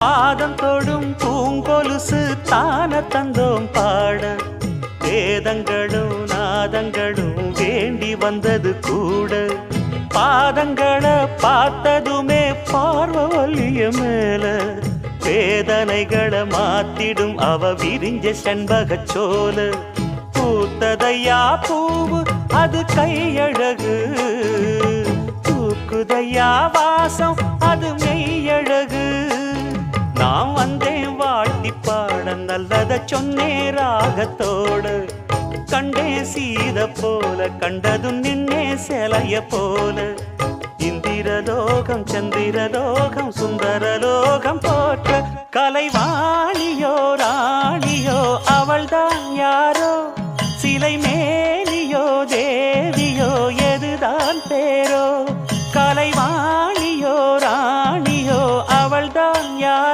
பாதம் தொடும் பூங்கொலுசு தான தந்தோம் பாட வேதங்களும் நாதங்களும் வேண்டி வந்தது கூட பாதங்களை பார்த்ததுமே பார்வலிய மேல வேதனைகளை மாத்திடும் அவ விரிஞ்ச செண்பகச் சோல பூத்ததையா பூவு அது கையழகு தூக்குதையா வாசம் அது மெய்யழகு நான் வந்தேன் வாழ்த்தி பாட நல்லத சொன்னே ராகத்தோடு கண்டே சீத போல கண்டதும் நின்னே சிலைய போல இந்திரலோகம் சந்திரலோகம் சுந்தரலோகம் போற்ற கலைவாணி